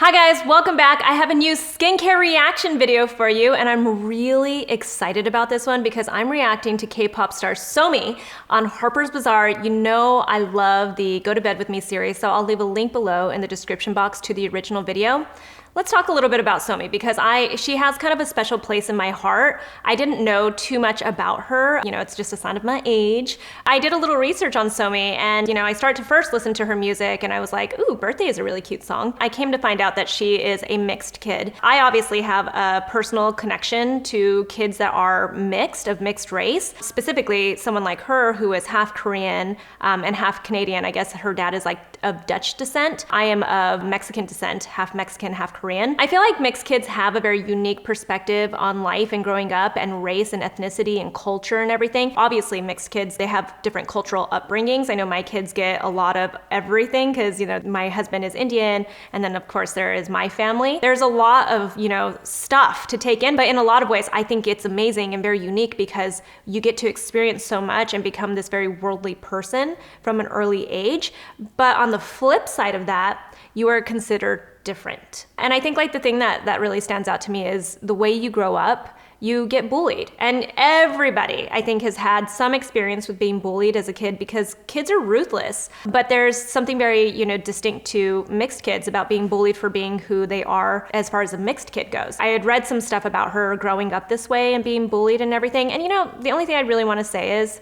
Hi guys, welcome back. I have a new skincare reaction video for you, and I'm really excited about this one because I'm reacting to K-pop star SOMI on Harper's Bazaar. You know I love the Go to Bed With Me series, so I'll leave a link below in the description box to the original video. Let's talk a little bit about SOMI because she has kind of a special place in my heart. I didn't know too much about her. You know, it's just a sign of my age. I did a little research on SOMI and, you know, I started to first listen to her music and I was like, ooh, Birthday is a really cute song. I came to find out that she is a mixed kid. I obviously have a personal connection to kids that are mixed, of mixed race. Specifically, someone like her who is half Korean and half Canadian. I guess her dad is like of Dutch descent. I am of Mexican descent, half Mexican, half Korean. I feel like mixed kids have a very unique perspective on life and growing up and race and ethnicity and culture and everything. Obviously, mixed kids, they have different cultural upbringings. I know my kids get a lot of everything because, you know, my husband is Indian and then of course there is my family. There's a lot of, you know, stuff to take in, but in a lot of ways, I think it's amazing and very unique because you get to experience so much and become this very worldly person from an early age. But on the flip side of that, you are considered different. And I think like the thing that really stands out to me is the way you grow up, you get bullied. And everybody, I think, has had some experience with being bullied as a kid because kids are ruthless. But there's something very, you know, distinct to mixed kids about being bullied for being who they are as far as a mixed kid goes. I had read some stuff about her growing up this way and being bullied and everything. And you know, the only thing I really want to say is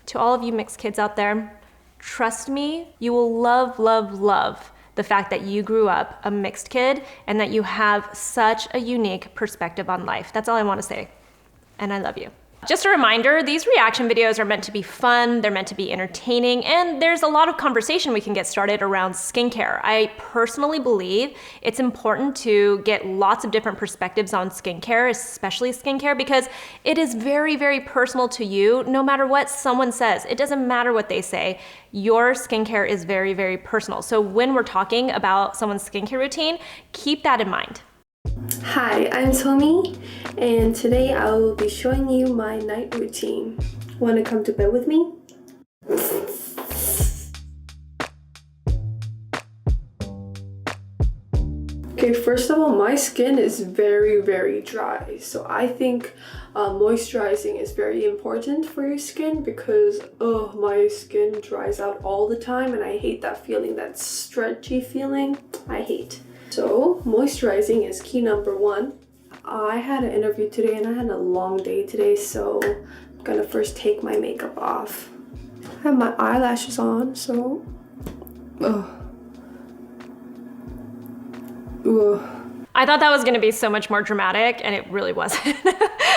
to all of you mixed kids out there, trust me, you will love, love, love the fact that you grew up a mixed kid and that you have such a unique perspective on life. That's all I want to say. And I love you. Just a reminder, these reaction videos are meant to be fun, they're meant to be entertaining, and there's a lot of conversation we can get started around skincare. I personally believe it's important to get lots of different perspectives on skincare, especially skincare, because it is very, very personal to you, no matter what someone says. It doesn't matter what they say. Your skincare is very, very personal. So when we're talking about someone's skincare routine, keep that in mind. Hi, I'm SOMI, and today I will be showing you my night routine. Want to come to bed with me? Okay, first of all, my skin is very, very dry, so I think moisturizing is very important for your skin because my skin dries out all the time and I hate that feeling, that stretchy feeling. I hate. So moisturizing is key number one. I had an interview today and I had a long day today, so I'm gonna first take my makeup off. I have my eyelashes on, so I thought that was gonna be so much more dramatic and it really wasn't.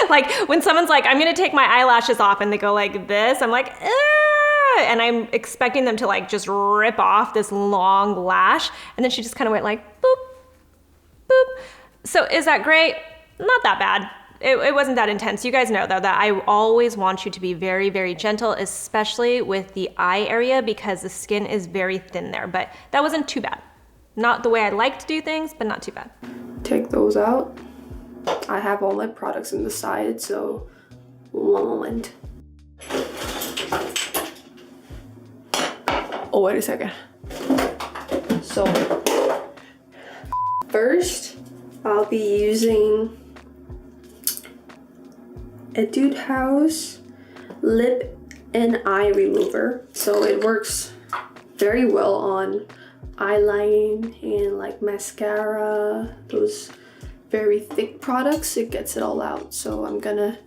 Like when someone's like, I'm gonna take my eyelashes off and they go like this, I'm like, and I'm expecting them to like just rip off this long lash. And then she just kind of went like, boop, boop. So is that great? Not that bad. It wasn't that intense. You guys know though that I always want you to be very, very gentle, especially with the eye area because the skin is very thin there, but that wasn't too bad. Not the way I like to do things, but not too bad. Take those out. I have all my products on the side, so one moment. Oh, wait a second. So, first, I'll be using Etude House Lip and Eye Remover. So it works very well on eyeline and like mascara, those very thick products. It gets it all out. So I'm gonna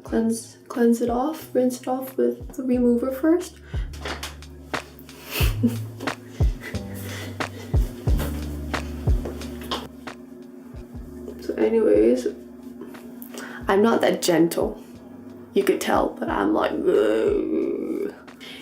cleanse it off, rinse it off with the remover first. So anyways, I'm not that gentle, you could tell, but I'm like, ugh.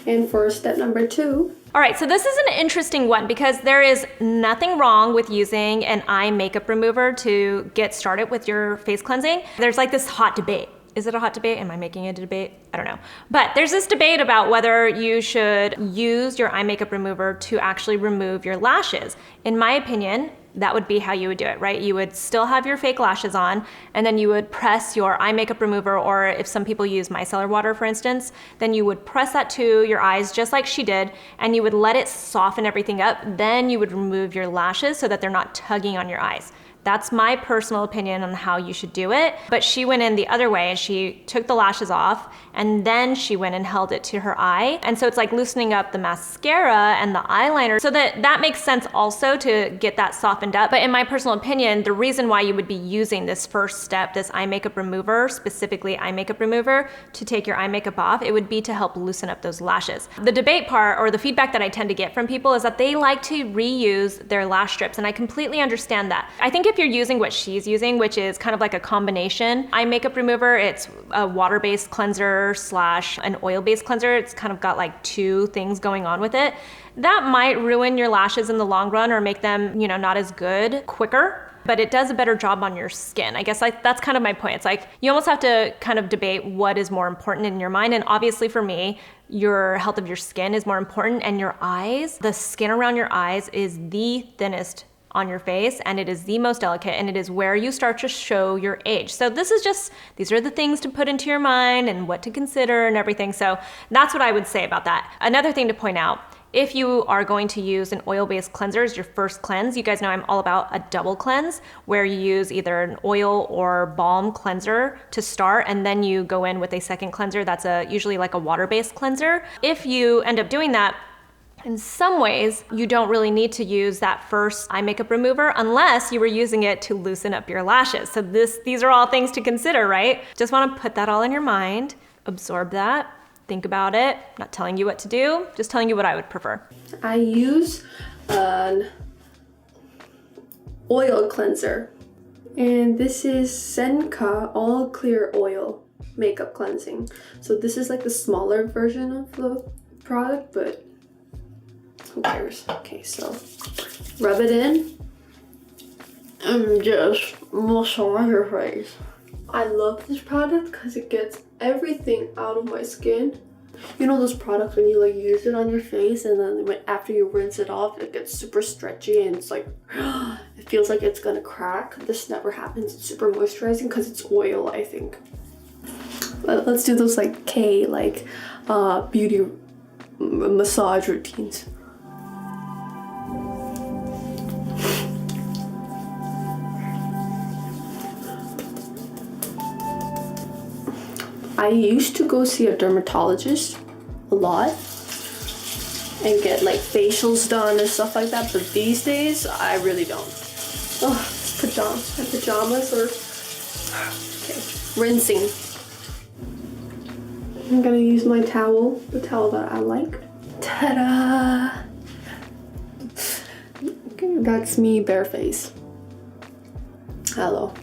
And for step number 2. All right, so this is an interesting one because there is nothing wrong with using an eye makeup remover to get started with your face cleansing. There's like this hot debate. Is it a hot debate? Am I making it a debate? I don't know. But there's this debate about whether you should use your eye makeup remover to actually remove your lashes. In my opinion, that would be how you would do it, right? You would still have your fake lashes on, and then you would press your eye makeup remover, or if some people use micellar water, for instance, then you would press that to your eyes just like she did, and you would let it soften everything up. Then you would remove your lashes so that they're not tugging on your eyes. That's my personal opinion on how you should do it. But she went in the other way, and she took the lashes off, and then she went and held it to her eye. And so it's like loosening up the mascara and the eyeliner, so that makes sense also to get that softened up. But in my personal opinion, the reason why you would be using this first step, this eye makeup remover, specifically eye makeup remover, to take your eye makeup off, it would be to help loosen up those lashes. The debate part, or the feedback that I tend to get from people, is that they like to reuse their lash strips, and I completely understand that. I think if you're using what she's using, which is kind of like a combination eye makeup remover, it's a water-based cleanser / an oil-based cleanser. It's kind of got like two things going on with it. That might ruin your lashes in the long run, or make them, not as good quicker, but it does a better job on your skin. I guess that's kind of my point. It's like you almost have to kind of debate what is more important in your mind. And obviously for me, your health of your skin is more important, and your eyes, the skin around your eyes is the thinnest on your face, and it is the most delicate, and it is where you start to show your age. So these are the things to put into your mind and what to consider and everything. So that's what I would say about that. Another thing to point out, if you are going to use an oil-based cleanser as your first cleanse, you guys know I'm all about a double cleanse, where you use either an oil or balm cleanser to start, and then you go in with a second cleanser that's usually like a water-based cleanser. If you end up doing that, in some ways, you don't really need to use that first eye makeup remover unless you were using it to loosen up your lashes. So these are all things to consider, right? Just want to put that all in your mind, absorb that, think about it. I'm not telling you what to do, just telling you what I would prefer. I use an oil cleanser, and this is Senka All Clear Oil Makeup Cleansing. So this is like the smaller version of the product, but who cares? Okay, so rub it in and just massage your face. I love this product because it gets everything out of my skin. You know those products when you like use it on your face, and then after you rinse it off, it gets super stretchy and it's like it feels like it's gonna crack. This never happens. It's super moisturizing because it's oil, I think. Let's do those like beauty massage routines. I used to go see a dermatologist a lot and get like facials done and stuff like that, but these days I really don't. Oh, my pajamas are okay. Rinsing. I'm gonna use my towel, the towel that I like. Ta-da! That's me bare face. Hello.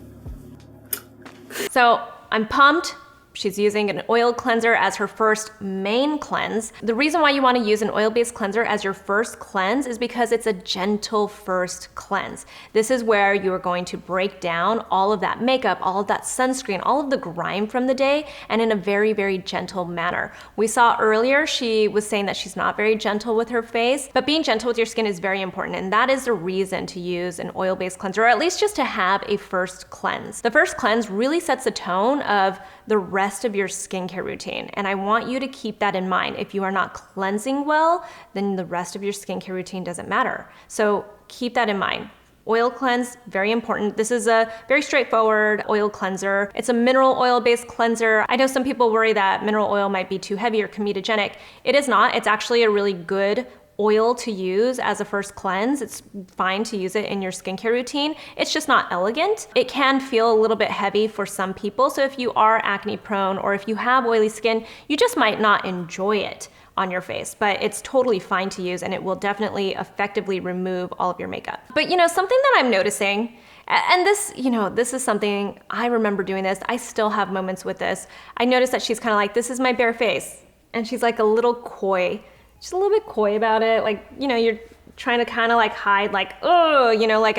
So I'm pumped. She's using an oil cleanser as her first main cleanse. The reason why you want to use an oil-based cleanser as your first cleanse is because it's a gentle first cleanse. This is where you are going to break down all of that makeup, all of that sunscreen, all of the grime from the day, and in a very, very gentle manner. We saw earlier she was saying that she's not very gentle with her face, but being gentle with your skin is very important, and that is the reason to use an oil-based cleanser, or at least just to have a first cleanse. The first cleanse really sets the tone of the rest of your skincare routine, and I want you to keep that in mind. If you are not cleansing well, then the rest of your skincare routine doesn't matter. So keep that in mind. Oil cleanse, very important. This is a very straightforward oil cleanser. It's a mineral oil-based cleanser. I know some people worry that mineral oil might be too heavy or comedogenic. It is not. It's actually a really good oil to use as a first cleanse. It's fine to use it in your skincare routine. It's just not elegant. It can feel a little bit heavy for some people. So if you are acne prone or if you have oily skin, you just might not enjoy it on your face, but it's totally fine to use, and it will definitely effectively remove all of your makeup. But something that I'm noticing, and this is something I remember doing this. I still have moments with this. I noticed that she's kind of like, this is my bare face. And she's like a little coy. She's a little bit coy about it. Like, you're trying to kind of like hide like, oh, you know, like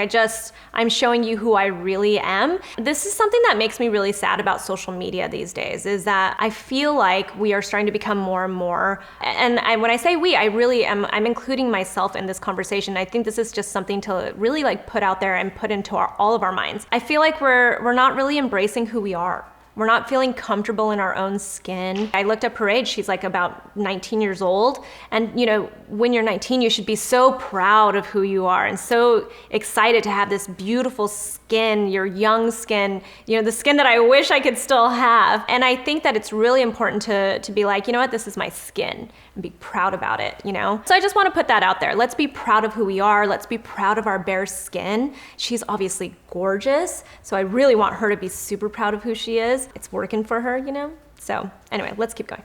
I'm showing you who I really am. This is something that makes me really sad about social media these days, is that I feel like we are starting to become more and more, and when I say we, I really am, I'm including myself in this conversation. I think this is just something to really like put out there and put into all of our minds. I feel like we're not really embracing who we are. We're not feeling comfortable in our own skin. I looked up her age, she's like about 19 years old. And you know, when you're 19, you should be so proud of who you are and so excited to have this beautiful skin, your young skin, you know, the skin that I wish I could still have. And I think that it's really important to be like, you know what, this is my skin, and be proud about it, you know? So I just wanna put that out there. Let's be proud of who we are. Let's be proud of our bare skin. She's obviously gorgeous, so I really want her to be super proud of who she is. It's working for her, you know? So anyway, let's keep going.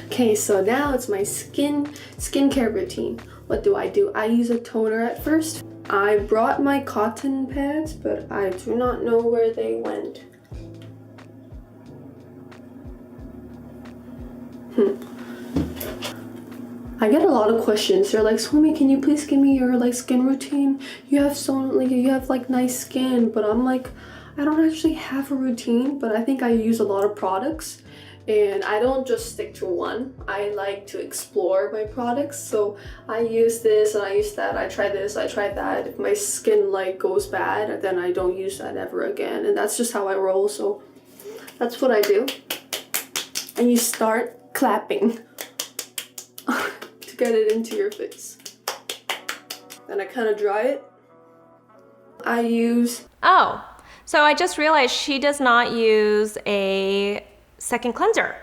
Okay, so now it's my skincare routine. What do? I use a toner at first. I brought my cotton pads, but I do not know where they went. I get a lot of questions. They're like, Swami, can you please give me your like skin routine? You have like nice skin, but I'm like, I don't actually have a routine, but I think I use a lot of products and I don't just stick to one. I like to explore my products. So I use this and I use that. I try this, I try that. If my skin like goes bad, then I don't use that ever again. And that's just how I roll. So that's what I do. And you start clapping to get it into your face. Then I kind of dry it. I use... Oh, so I just realized she does not use a second cleanser.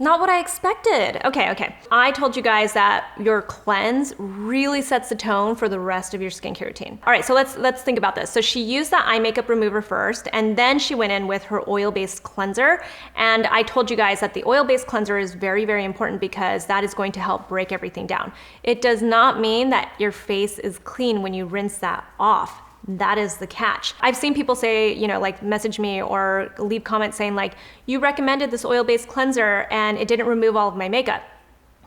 Not what I expected. Okay. I told you guys that your cleanse really sets the tone for the rest of your skincare routine. All right, so let's think about this. So she used the eye makeup remover first, and then she went in with her oil-based cleanser. And I told you guys that the oil-based cleanser is very, very important because that is going to help break everything down. It does not mean that your face is clean when you rinse that off. That is the catch. I've seen people say, you know, like message me or leave comments saying like, you recommended this oil-based cleanser and it didn't remove all of my makeup.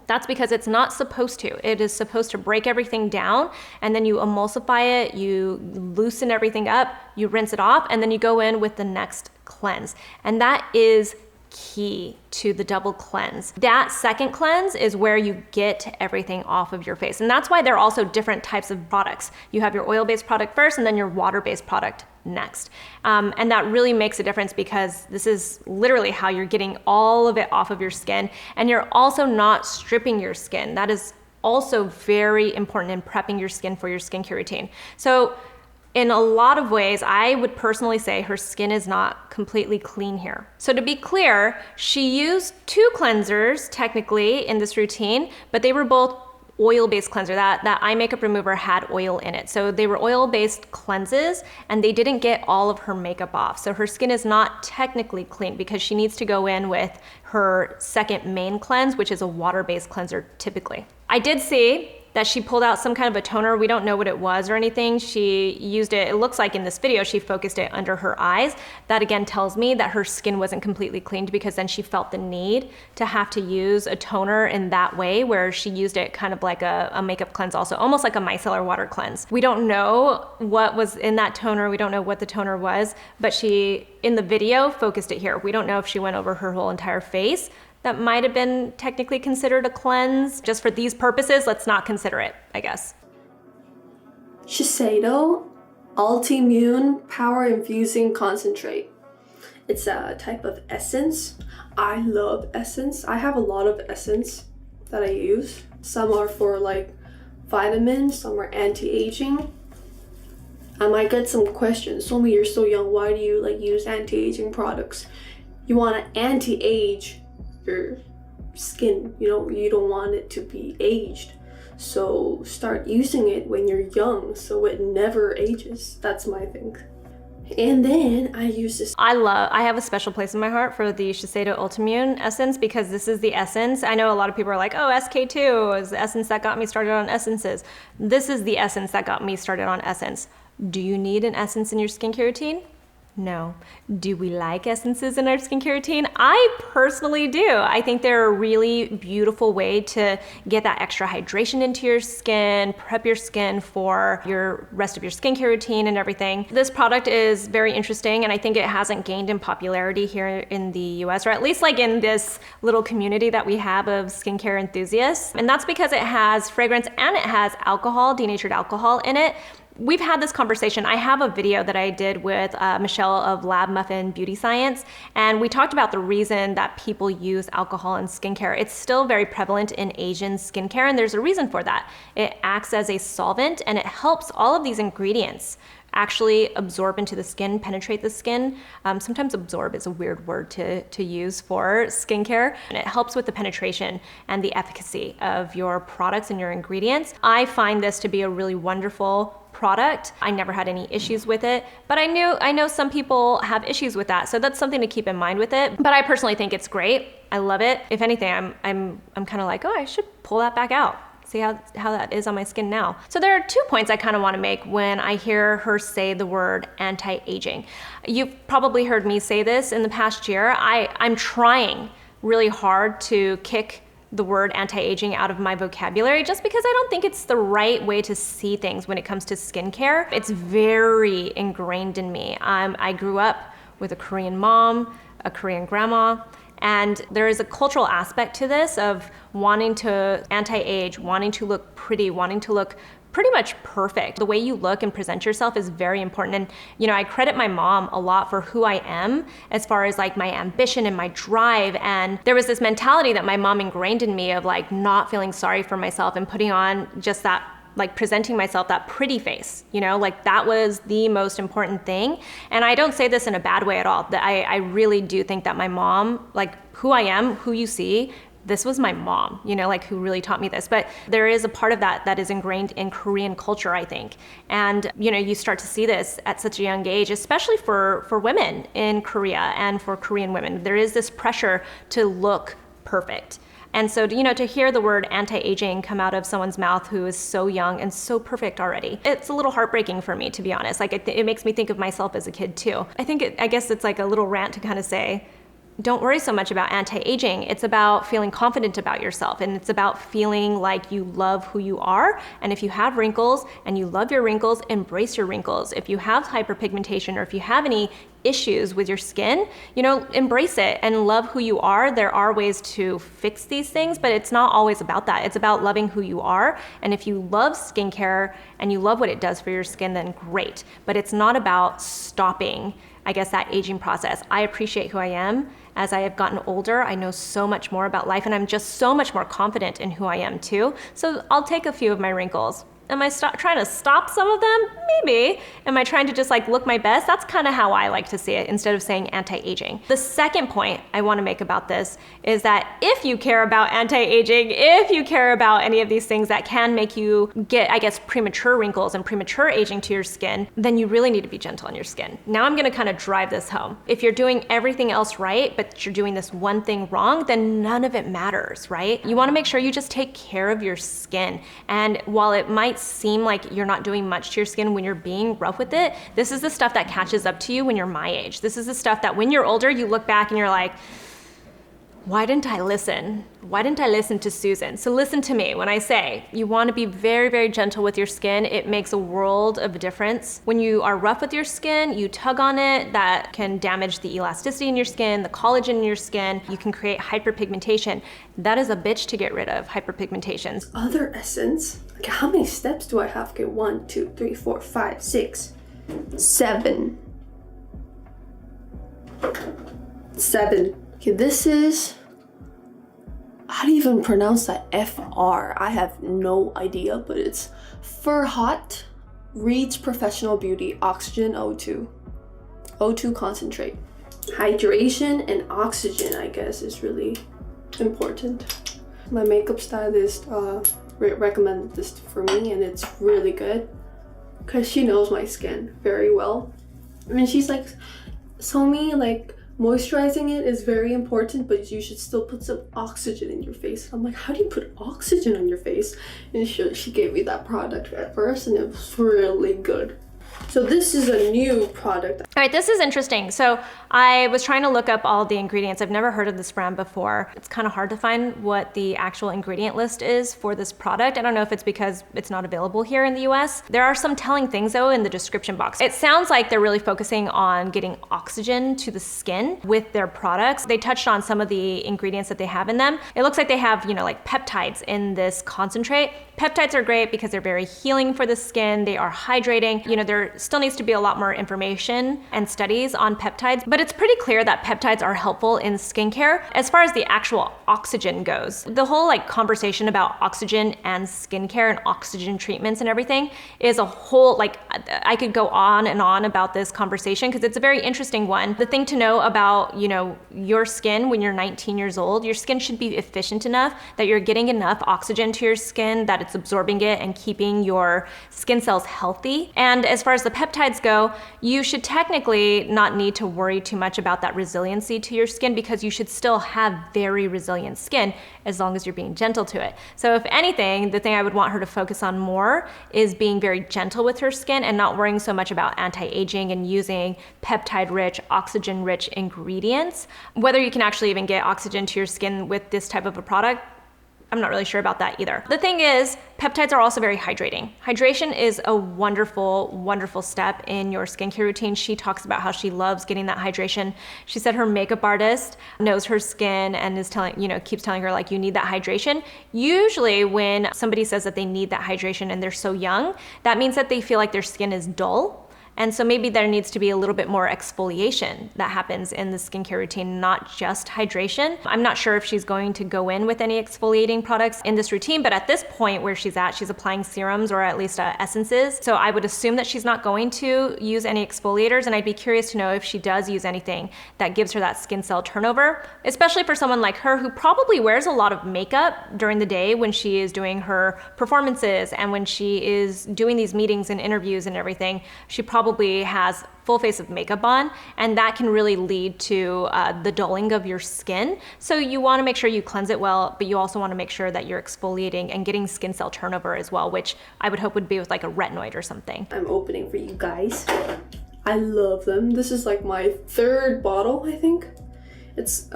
That's because it's not supposed to. It is supposed to break everything down, and then you emulsify it, you loosen everything up, you rinse it off, and then you go in with the next cleanse. And that is key to the double cleanse. That second cleanse is where you get everything off of your face. And that's why there are also different types of products. You have your oil-based product first and then your water-based product next. And that really makes a difference because this is literally how you're getting all of it off of your skin. And you're also not stripping your skin. That is also very important in prepping your skin for your skincare routine. So in a lot of ways, I would personally say her skin is not completely clean here. So to be clear, she used 2 cleansers technically in this routine, but they were both oil-based cleanser. That eye makeup remover had oil in it. So they were oil-based cleanses and they didn't get all of her makeup off. So her skin is not technically clean because she needs to go in with her second main cleanse, which is a water-based cleanser typically. I did see that she pulled out some kind of a toner. We don't know what it was or anything. She used it looks like in this video, she focused it under her eyes. That again tells me that her skin wasn't completely cleaned because then she felt the need to have to use a toner in that way where she used it kind of like a makeup cleanse also, almost like a micellar water cleanse. We don't know what was in that toner. We don't know what the toner was, but she, in the video, focused it here. We don't know if she went over her whole entire face. That might have been technically considered a cleanse. Just for these purposes, let's not consider it, I guess. Shiseido Ultimune Power Infusing Concentrate. It's a type of essence. I love essence. I have a lot of essence that I use. Some are for like vitamins, some are anti-aging. I might get some questions. Somi, you're so young, why do you like use anti-aging products? You want to anti-age your skin, you don't want it to be aged, so start using it when you're young so it never ages. That's my thing. And then I use this. I have a special place in my heart for the Shiseido Ultimune essence because this is the essence. I know a lot of people are like, oh, SK2 is the essence that got me started on essences. This is the essence that got me started on essence. Do you need an essence in your skincare routine? No. Do we like essences in our skincare routine? I personally do. I think they're a really beautiful way to get that extra hydration into your skin, prep your skin for your rest of your skincare routine and everything. This product is very interesting, and I think it hasn't gained in popularity here in the US, or at least like in this little community that we have of skincare enthusiasts. And that's because it has fragrance and it has alcohol, denatured alcohol in it. We've had this conversation. I have a video that I did with Michelle of Lab Muffin Beauty Science, and we talked about the reason that people use alcohol in skincare. It's still very prevalent in Asian skincare, and there's a reason for that. It acts as a solvent, and it helps all of these ingredients actually absorb into the skin, penetrate the skin. Sometimes absorb is a weird word to use for skincare. And it helps with the penetration and the efficacy of your products and your ingredients. I find this to be a really wonderful product. I never had any issues with it, but I know some people have issues with that. So that's something to keep in mind with it. But I personally think it's great. I love it. If anything, I'm kind of like, oh, I should pull that back out. See how that is on my skin now. So there are 2 points I kind of want to make when I hear her say the word anti-aging. You've probably heard me say this in the past year. I'm trying really hard to kick the word anti-aging out of my vocabulary just because I don't think it's the right way to see things when it comes to skincare. It's very ingrained in me. I grew up with a Korean mom, a Korean grandma, and there is a cultural aspect to this of wanting to anti-age, wanting to look pretty, wanting to look pretty much perfect. The way you look and present yourself is very important. And I credit my mom a lot for who I am as far as like my ambition and my drive. And there was this mentality that my mom ingrained in me of like not feeling sorry for myself and putting on just that, like presenting myself that pretty face, like that was the most important thing. And I don't say this in a bad way at all. That I really do think that my mom, like who I am, who you see, this was my mom, like who really taught me this. But there is a part of that is ingrained in Korean culture, I think. And, you start to see this at such a young age, especially for women in Korea and for Korean women. There is this pressure to look perfect. And so, to hear the word anti-aging come out of someone's mouth who is so young and so perfect already, it's a little heartbreaking for me, to be honest. Like, it makes me think of myself as a kid, too. I guess it's like a little rant to kind of say, don't worry so much about anti-aging. It's about feeling confident about yourself, and it's about feeling like you love who you are. And if you have wrinkles and you love your wrinkles, embrace your wrinkles. If you have hyperpigmentation or if you have any issues with your skin, embrace it and love who you are. There are ways to fix these things, but it's not always about that. It's about loving who you are. And if you love skincare and you love what it does for your skin, then great. But it's not about stopping, I guess, that aging process. I appreciate who I am. As I have gotten older, I know so much more about life, and I'm just so much more confident in who I am too. So I'll take a few of my wrinkles. Am I trying to stop some of them? Maybe. Am I trying to just like look my best? That's kind of how I like to see it, instead of saying anti-aging. The second point I want to make about this is that if you care about anti-aging, if you care about any of these things that can make you get, I guess, premature wrinkles and premature aging to your skin, then you really need to be gentle on your skin. Now I'm going to kind of drive this home. If you're doing everything else right, but you're doing this one thing wrong, then none of it matters, right? You want to make sure you just take care of your skin. And while it might seem like you're not doing much to your skin when you're being rough with it, this is the stuff that catches up to you when you're my age. This is the stuff that when you're older, you look back and you're like, why didn't I listen? Why didn't I listen to Susan? So listen to me when I say you want to be very, very gentle with your skin. It makes a world of a difference. When you are rough with your skin, you tug on it, that can damage the elasticity in your skin, the collagen in your skin. You can create hyperpigmentation. That is a bitch to get rid of, hyperpigmentation. Other essence. Okay, how many steps do I have? Okay, 1, 2, 3, 4, 5, 6, 7. 7. Okay, this is, how do you even pronounce that? FR. I have no idea, but it's Freihaut Reed's Professional Beauty Oxygen O2. O2 concentrate. Hydration and oxygen, I guess, is really important. My makeup stylist recommended this for me, and it's really good because she knows my skin very well. I mean, she's like, Somi, like, moisturizing it is very important, but you should still put some oxygen in your face. I'm like, how do you put oxygen on your face? And she gave me that product at first, and it was really good. So this is a new product. All right, this is interesting. So I was trying to look up all the ingredients. I've never heard of this brand before. It's kind of hard to find what the actual ingredient list is for this product. I don't know if it's because it's not available here in the US. There are some telling things though in the description box. It sounds like they're really focusing on getting oxygen to the skin with their products. They touched on some of the ingredients that they have in them. It looks like they have, you know, like peptides in this concentrate. Peptides are great because they're very healing for the skin. They are hydrating. You know, there still needs to be a lot more information and studies on peptides, but it's pretty clear that peptides are helpful in skincare. As far as the actual oxygen goes, the whole like conversation about oxygen and skincare and oxygen treatments and everything is a whole, like, I could go on and on about this conversation because it's a very interesting one. The thing to know about, you know, your skin when you're 19 years old, your skin should be efficient enough that you're getting enough oxygen to your skin, that it's absorbing it and keeping your skin cells healthy. And as far as the peptides go, you should technically not need to worry too much about that resiliency to your skin because you should still have very resilient skin as long as you're being gentle to it. So if anything, the thing I would want her to focus on more is being very gentle with her skin and not worrying so much about anti-aging and using peptide-rich, oxygen-rich ingredients. Whether you can actually even get oxygen to your skin with this type of a product, I'm not really sure about that either. The thing is, peptides are also very hydrating. Hydration is a wonderful, wonderful step in your skincare routine. She talks about how she loves getting that hydration. She said her makeup artist knows her skin and is telling, you know, keeps telling her like, you need that hydration. Usually when somebody says that they need that hydration and they're so young, that means that they feel like their skin is dull. And so maybe there needs to be a little bit more exfoliation that happens in the skincare routine, not just hydration. I'm not sure if she's going to go in with any exfoliating products in this routine, but at this point where she's at, she's applying serums or at least essences. So I would assume that she's not going to use any exfoliators, and I'd be curious to know if she does use anything that gives her that skin cell turnover, especially for someone like her who probably wears a lot of makeup during the day when she is doing her performances and when she is doing these meetings and interviews and everything. She probably has full face of makeup on, and that can really lead to the dulling of your skin. So you want to make sure you cleanse it well, but you also want to make sure that you're exfoliating and getting skin cell turnover as well, which I would hope would be with like a retinoid or something. I'm opening for you guys. I love them. This is like my third bottle, I think. It's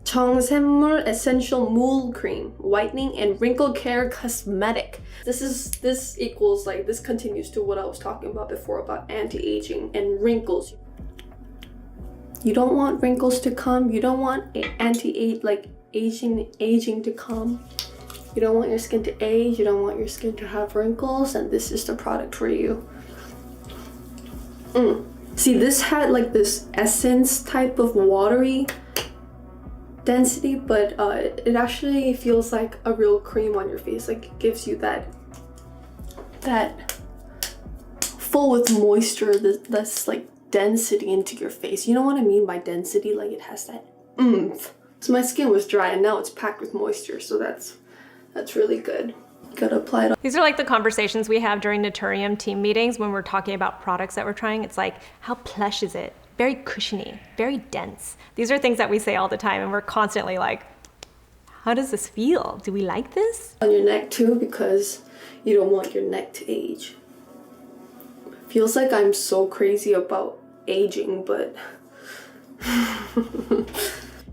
JUNGSAEMMOOL Essential Mool Cream, Whitening and Wrinkle Care Cosmetic. This equals, like, this continues to what I was talking about before about anti-aging and wrinkles. You don't want wrinkles to come. You don't want aging to come. You don't want your skin to age. You don't want your skin to have wrinkles, and this is the product for you. See, this had like this essence type of watery density, but it actually feels like a real cream on your face. Like, it gives you that full with moisture, that's like density into your face. You know what I mean by density? Like, it has that oomph. So my skin was dry and now it's packed with moisture, so that's really good. Gotta apply it. These are like the conversations we have during NATURIUM team meetings when we're talking about products that we're trying. It's like, how plush is it? Very cushiony, very dense. These are things that we say all the time, and we're constantly like, how does this feel? Do we like this? On your neck too, because you don't want your neck to age. Feels like I'm so crazy about aging, but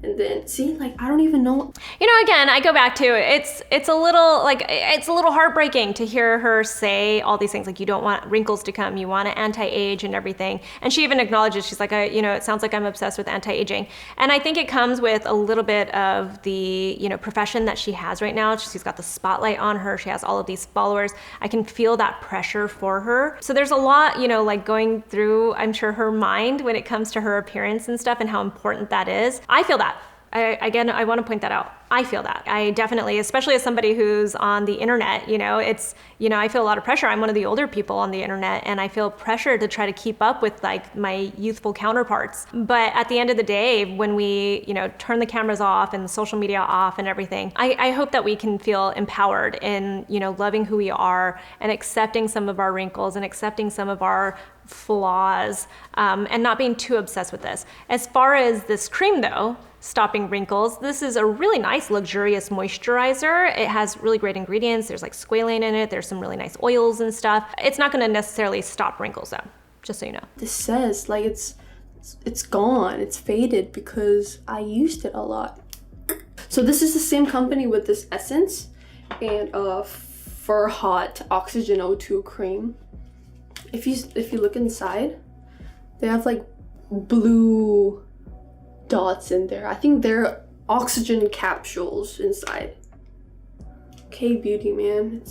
and then see, like, I don't even know. You know, again, I go back to it's a little heartbreaking to hear her say all these things, like, you don't want wrinkles to come, you want to anti-age and everything. And she even acknowledges, she's like, you know, it sounds like I'm obsessed with anti-aging. And I think it comes with a little bit of the, you know, profession that she has right now. She's got the spotlight on her. She has all of these followers. I can feel that pressure for her. So there's a lot, you know, like going through, I'm sure, her mind when it comes to her appearance and stuff and how important that is. I feel that. Again, I want to point that out. I feel that. I definitely, especially as somebody who's on the internet, you know, it's, you know, I feel a lot of pressure. I'm one of the older people on the internet, and I feel pressure to try to keep up with like my youthful counterparts. But at the end of the day, when we, you know, turn the cameras off and the social media off and everything, I hope that we can feel empowered in, you know, loving who we are and accepting some of our wrinkles and accepting some of our flaws, and not being too obsessed with this. As far as this cream though, stopping wrinkles, this is a really nice luxurious moisturizer. It has really great ingredients. There's like squalane in it. There's some really nice oils and stuff. It's not gonna necessarily stop wrinkles though, just so you know. This says like it's gone, it's faded because I used it a lot. So this is the same company with this essence and Freihaut Oxygen O2 cream. If you look inside, they have like blue dots in there. I think they're oxygen capsules inside. K-Beauty, man.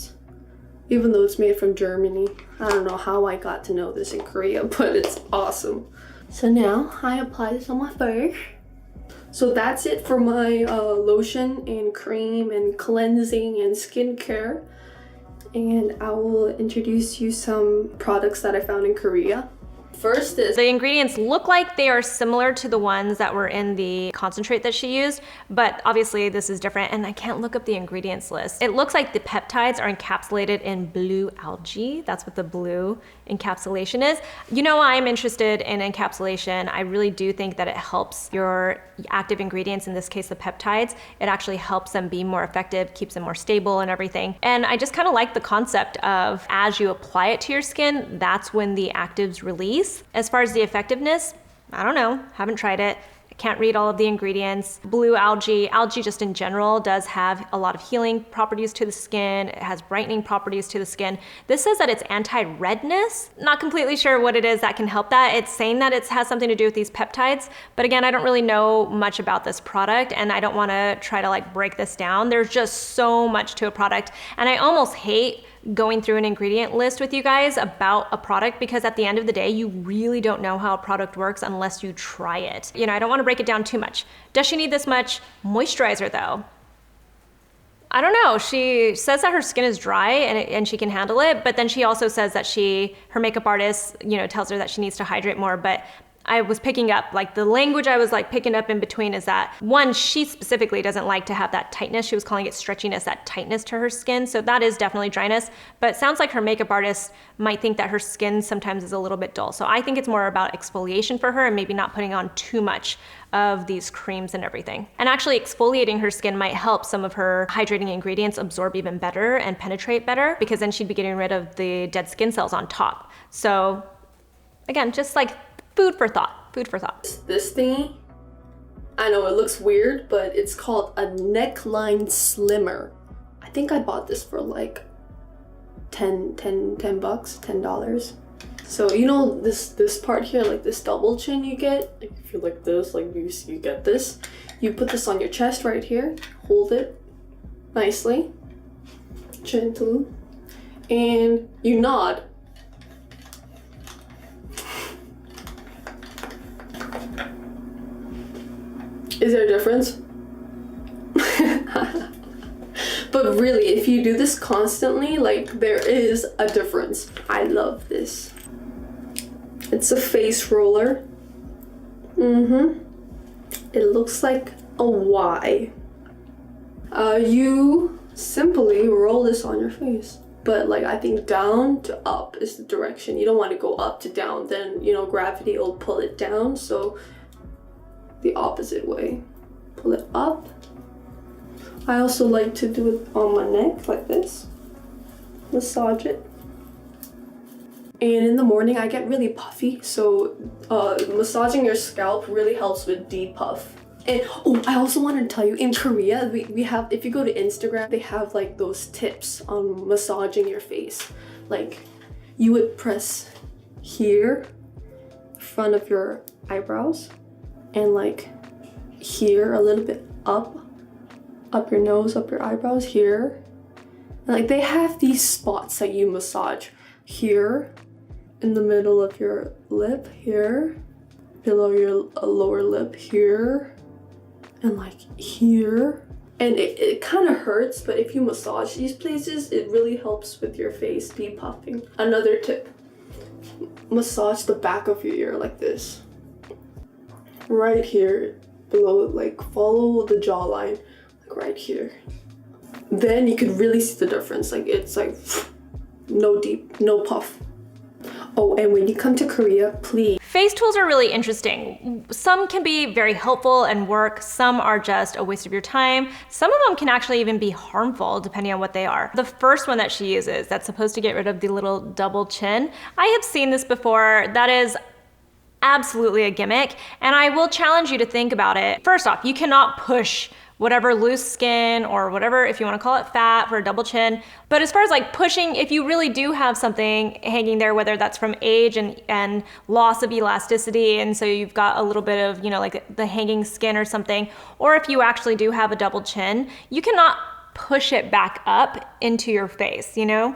Even though it's made from Germany. I don't know how I got to know this in Korea, but it's awesome. So now I apply this on my face. So that's it for my lotion and cream and cleansing and skincare. And I will introduce you some products that I found in Korea. First is... The ingredients look like they are similar to the ones that were in the concentrate that she used, but obviously this is different and I can't look up the ingredients list. It looks like the peptides are encapsulated in blue algae. That's what the blue encapsulation is. You know, I'm interested in encapsulation. I really do think that it helps your active ingredients, in this case the peptides. It actually helps them be more effective, keeps them more stable and everything. And I just kind of like the concept of as you apply it to your skin, that's when the actives release. As far as the effectiveness, I don't know, haven't tried it. I can't read all of the ingredients. Blue algae just in general does have a lot of healing properties to the skin. It has brightening properties to the skin. This says that it's anti-redness. Not completely sure what it is that can help that. It's saying that it has something to do with these peptides, but again, I don't really know much about this product and I don't wanna try to like break this down. There's just so much to a product and I almost hate going through an ingredient list with you guys about a product because at the end of the day, you really don't know how a product works unless you try it. You know, I don't want to break it down too much. Does she need this much moisturizer though? I don't know. She says that her skin is dry and she can handle it, but then she also says that her makeup artist, you know, tells her that she needs to hydrate more, but I was picking up, like the language I was like picking up in between is that one, she specifically doesn't like to have that tightness. She was calling it stretchiness, that tightness to her skin. So that is definitely dryness, but it sounds like her makeup artist might think that her skin sometimes is a little bit dull. So I think it's more about exfoliation for her and maybe not putting on too much of these creams and everything. And actually exfoliating her skin might help some of her hydrating ingredients absorb even better and penetrate better because then she'd be getting rid of the dead skin cells on top. So again, just like food for thought, food for thought. This thingy, I know it looks weird, but it's called a Neckline Slimmer. I think I bought this for like $10. So you know this part here, like this double chin you get, like if you're like this, like you get this. You put this on your chest right here, hold it nicely, gently, and you nod. Is there a difference? But really, if you do this constantly, like there is a difference. I love this. It's a face roller. It looks like a Y. You simply roll this on your face. But like I think down to up is the direction. You don't want to go up to down, then you know gravity will pull it down. So the opposite way. Pull it up. I also like to do it on my neck like this. Massage it. And in the morning I get really puffy, so massaging your scalp really helps with depuff. And oh, I also wanted to tell you, in Korea, we have, if you go to Instagram, they have like those tips on massaging your face. Like you would press here, front of your eyebrows, and like here a little bit up your nose, up your eyebrows here. And like they have these spots that you massage here, in the middle of your lip here, below your lower lip here, and like here. And it kind of hurts, but if you massage these places, it really helps with your face depuffing. Another tip, massage the back of your ear like this. Right here below, like follow the jawline, like right here. Then you can really see the difference. Like it's like no puff. Oh, and when you come to Korea, please. Face tools are really interesting. Some can be very helpful and work. Some are just a waste of your time. Some of them can actually even be harmful depending on what they are. The first one that she uses that's supposed to get rid of the little double chin, I have seen this before. That is absolutely a gimmick, and I will challenge you to think about it. First off, you cannot push whatever loose skin or whatever, if you want to call it fat for a double chin. But as far as like pushing, if you really do have something hanging there, whether that's from age and loss of elasticity, and so you've got a little bit of, you know, like the hanging skin or something, or if you actually do have a double chin, you cannot push it back up into your face, you know?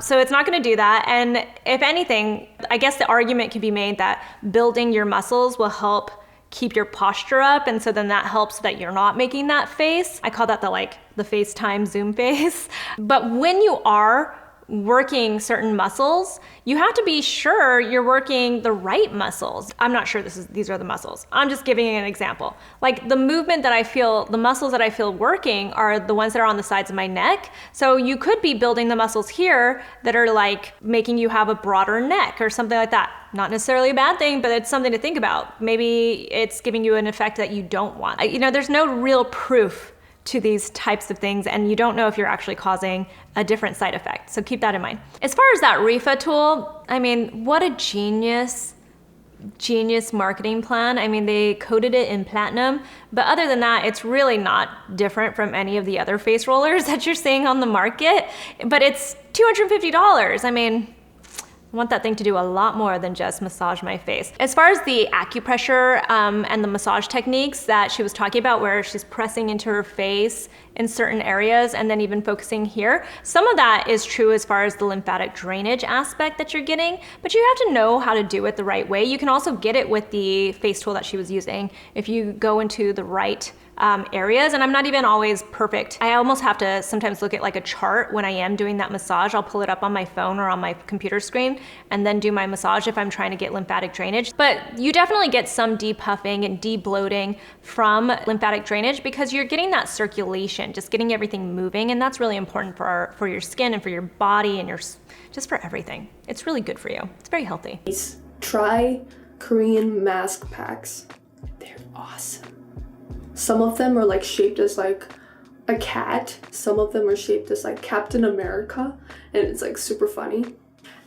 So it's not gonna do that. And if anything, I guess the argument can be made that building your muscles will help keep your posture up, and so then that helps that you're not making that face. I call that the FaceTime Zoom face. But when you are working certain muscles, you have to be sure you're working the right muscles. I'm not sure these are the muscles. I'm just giving you an example. Like the movement that I feel, the muscles that I feel working are the ones that are on the sides of my neck. So you could be building the muscles here that are like making you have a broader neck or something like that. Not necessarily a bad thing, but it's something to think about. Maybe it's giving you an effect that you don't want. You know, there's no real proof to these types of things, and you don't know if you're actually causing a different side effect. So keep that in mind. As far as that ReFa tool, I mean, what a genius marketing plan. I mean, they coated it in platinum, but other than that, it's really not different from any of the other face rollers that you're seeing on the market, but it's $250. I mean, I want that thing to do a lot more than just massage my face. As far as the acupressure and the massage techniques that she was talking about, where she's pressing into her face in certain areas and then even focusing here, some of that is true as far as the lymphatic drainage aspect that you're getting, but you have to know how to do it the right way. You can also get it with the face tool that she was using if you go into the right areas, and I'm not even always perfect. I almost have to sometimes look at like a chart when I am doing that massage. I'll pull it up on my phone or on my computer screen and then do my massage if I'm trying to get lymphatic drainage. But you definitely get some depuffing and debloating from lymphatic drainage because you're getting that circulation, just getting everything moving, and that's really important for your skin and for your body and just for everything. It's really good for you. It's very healthy. Try Korean mask packs. They're awesome. Some of them are like shaped as like a cat. Some of them are shaped as like Captain America, and it's like super funny.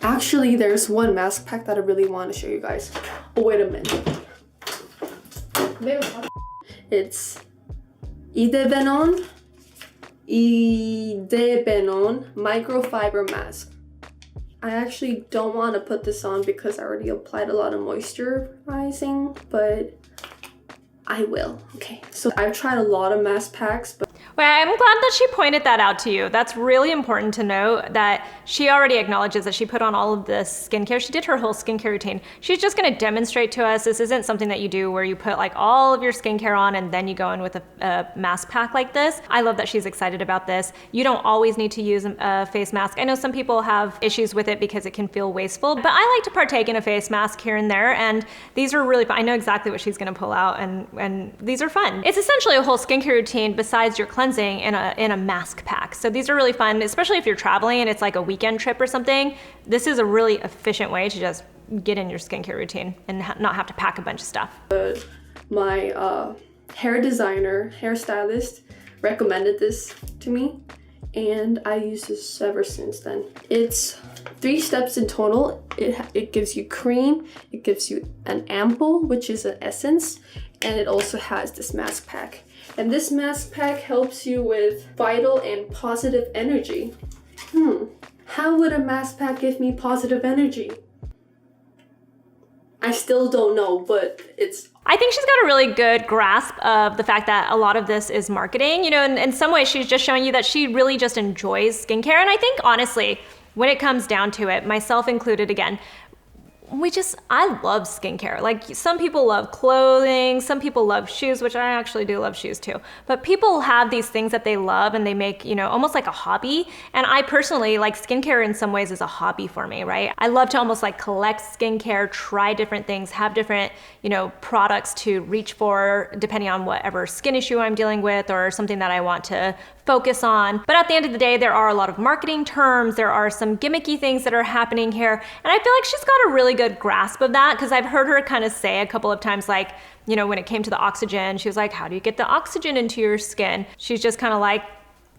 Actually, there's one mask pack that I really want to show you guys. Oh, wait a minute. It's Idebenone microfiber mask. I actually don't want to put this on because I already applied a lot of moisturizing, but I will. Okay, so I've tried a lot of mask packs, but Well, I'm glad that she pointed that out to you. That's really important to know that she already acknowledges that she put on all of this skincare. She did her whole skincare routine. She's just gonna demonstrate to us. This isn't something that you do where you put like all of your skincare on and then you go in with a mask pack like this. I love that she's excited about this. You don't always need to use a face mask. I know some people have issues with it because it can feel wasteful, but I like to partake in a face mask here and there, and these are really fun. I know exactly what she's gonna pull out, and these are fun. It's essentially a whole skincare routine besides your cleansing in a mask pack. So these are really fun, especially if you're traveling and it's like a weekend trip or something. This is a really efficient way to just get in your skincare routine and not have to pack a bunch of stuff. My hair designer, hairstylist recommended this to me, and I use this ever since then. It's 3 steps in total. It gives you cream, it gives you an ampoule, which is an essence, and it also has this mask pack. And this mask pack helps you with vital and positive energy. How would a mask pack give me positive energy? I still don't know, but I think she's got a really good grasp of the fact that a lot of this is marketing. You know, in some ways she's just showing you that she really just enjoys skincare. And I think honestly, when it comes down to it, myself included again, I love skincare. Like some people love clothing, some people love shoes, which I actually do love shoes too. But people have these things that they love and they make, you know, almost like a hobby. And I personally like skincare in some ways is a hobby for me, right? I love to almost like collect skincare, try different things, have different, you know, products to reach for depending on whatever skin issue I'm dealing with or something that I want to focus on. But at the end of the day, there are a lot of marketing terms, there are some gimmicky things that are happening here, and I feel like she's got a really good grasp of that, because I've heard her kind of say a couple of times, like, you know, when it came to the oxygen, she was like, how do you get the oxygen into your skin? She's just kind of like,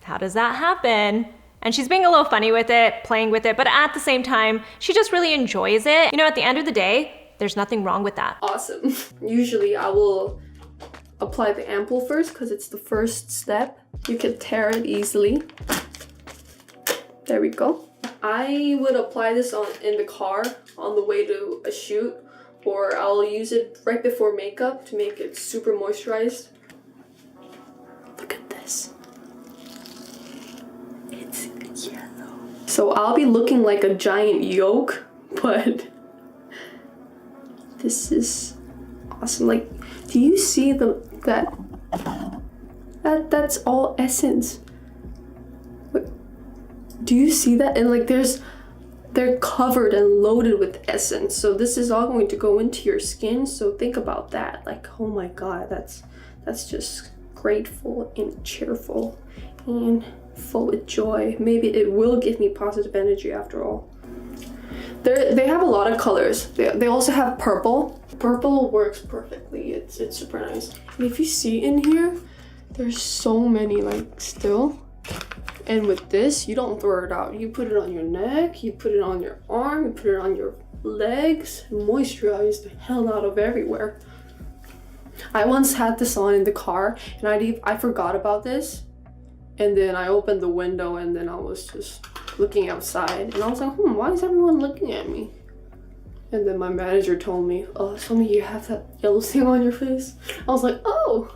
how does that happen? And she's being a little funny with it, playing with it, but at the same time, she just really enjoys it. You know, at the end of the day, there's nothing wrong with that. Awesome. Usually I will apply the ampoule first because it's the first step. You can tear it easily. There we go. I would apply this in the car on the way to a shoot, or I'll use it right before makeup to make it super moisturized. Look at this. It's yellow. So I'll be looking like a giant yolk, but this is awesome. Like, do you see that's all essence? Do you see that? And like they're covered and loaded with essence. So this is all going to go into your skin. So think about that. Like, oh my God, that's just grateful and cheerful and full with joy. Maybe it will give me positive energy after all. They have a lot of colors. They also have purple. Purple works perfectly. It's super nice. And if you see in here, there's so many like still. And with this, you don't throw it out. You put it on your neck, you put it on your arm, you put it on your legs, moisturize the hell out of everywhere. I once had this on in the car and I forgot about this. And then I opened the window and then I was just looking outside and I was like, why is everyone looking at me? And then my manager told me, oh, Somi, you have that yellow thing on your face. I was like, oh,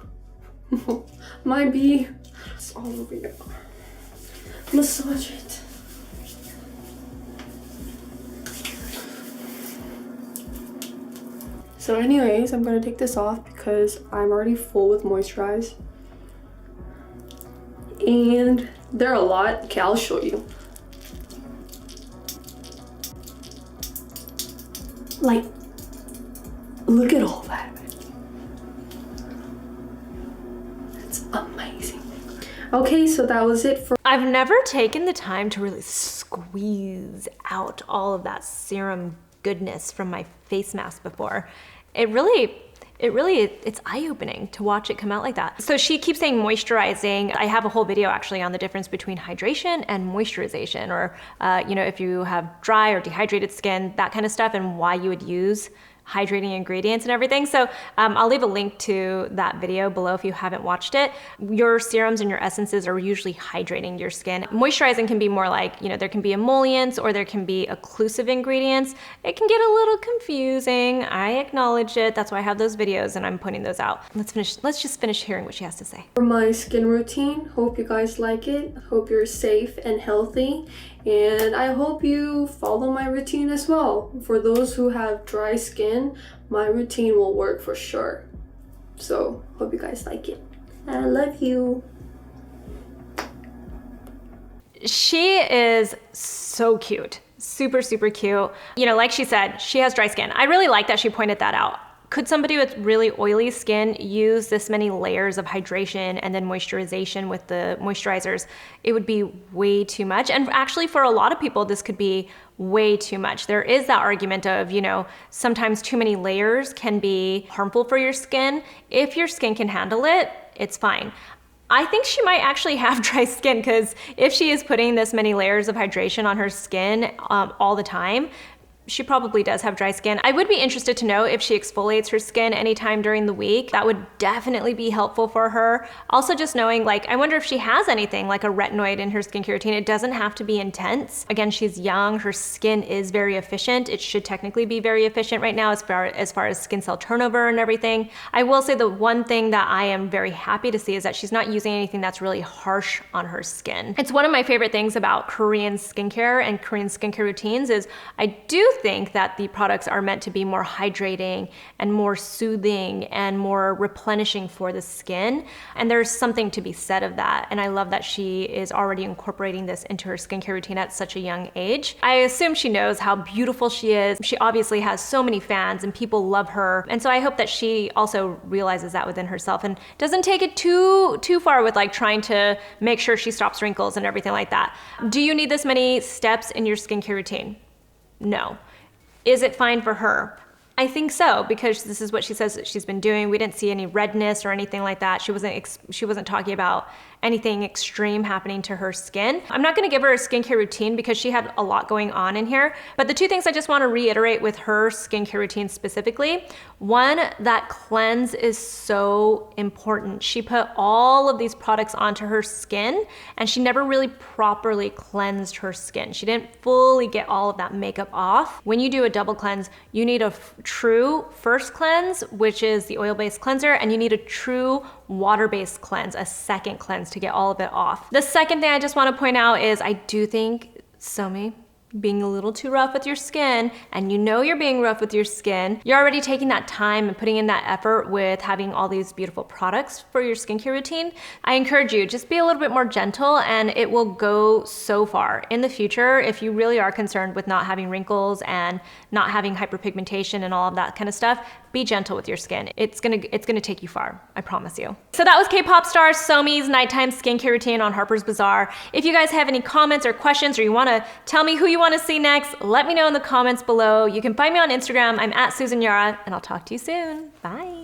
might be. It's all over your arm. Massage it. So anyways, I'm gonna take this off because I'm already full with moisturize. And there are a lot. Okay, I'll show you. Like, look at all that. That's amazing. Okay, so that was it for... I've never taken the time to really squeeze out all of that serum goodness from my face mask before. It's eye-opening to watch it come out like that. So she keeps saying moisturizing. I have a whole video actually on the difference between hydration and moisturization, or you know, if you have dry or dehydrated skin, that kind of stuff, and why you would use hydrating ingredients and everything. So I'll leave a link to that video below if you haven't watched it. Your serums and your essences are usually hydrating your skin. Moisturizing can be more like, you know, there can be emollients or there can be occlusive ingredients. It can get a little confusing. I acknowledge it. That's why I have those videos and I'm putting those out. Let's just finish hearing what she has to say. For my skin routine, hope you guys like it. Hope you're safe and healthy. And I hope you follow my routine as well. For those who have dry skin, my routine will work for sure. So, hope you guys like it. I love you. She is so cute. Super, super cute. You know, like she said, she has dry skin. I really like that she pointed that out. Could somebody with really oily skin use this many layers of hydration and then moisturization with the moisturizers? It would be way too much. And actually for a lot of people, this could be way too much. There is that argument of, you know, sometimes too many layers can be harmful for your skin. If your skin can handle it, it's fine. I think she might actually have dry skin, because if she is putting this many layers of hydration on her skin all the time, she probably does have dry skin. I would be interested to know if she exfoliates her skin anytime during the week. That would definitely be helpful for her. Also just knowing, like, I wonder if she has anything like a retinoid in her skincare routine. It doesn't have to be intense. Again, she's young, her skin is very efficient. It should technically be very efficient right now as far as skin cell turnover and everything. I will say the one thing that I am very happy to see is that she's not using anything that's really harsh on her skin. It's one of my favorite things about Korean skincare and Korean skincare routines is I do think that the products are meant to be more hydrating and more soothing and more replenishing for the skin. And there's something to be said of that. And I love that she is already incorporating this into her skincare routine at such a young age. I assume she knows how beautiful she is. She obviously has so many fans and people love her. And so I hope that she also realizes that within herself and doesn't take it too far with like trying to make sure she stops wrinkles and everything like that. Do you need this many steps in your skincare routine? No. Is it fine for her? I think so, because this is what she says that she's been doing. We didn't see any redness or anything like that. She wasn't talking about anything extreme happening to her skin. I'm not gonna give her a skincare routine because she had a lot going on in here, but the two things I just wanna reiterate with her skincare routine specifically, one, that cleanse is so important. She put all of these products onto her skin and she never really properly cleansed her skin. She didn't fully get all of that makeup off. When you do a double cleanse, you need a true first cleanse, which is the oil-based cleanser, and you need a true water-based cleanse, a second cleanse to get all of it off. The second thing I just want to point out is I do think Somi being a little too rough with your skin, and you know you're being rough with your skin. You're already taking that time and putting in that effort with having all these beautiful products for your skincare routine. I encourage you, just be a little bit more gentle and it will go so far. In the future, if you really are concerned with not having wrinkles and not having hyperpigmentation and all of that kind of stuff, be gentle with your skin. It's gonna take you far, I promise you. So that was K-pop star Somi's nighttime skincare routine on Harper's Bazaar. If you guys have any comments or questions, or you wanna tell me who you wanna see next, let me know in the comments below. You can find me on Instagram, I'm at Susan Yara, and I'll talk to you soon. Bye.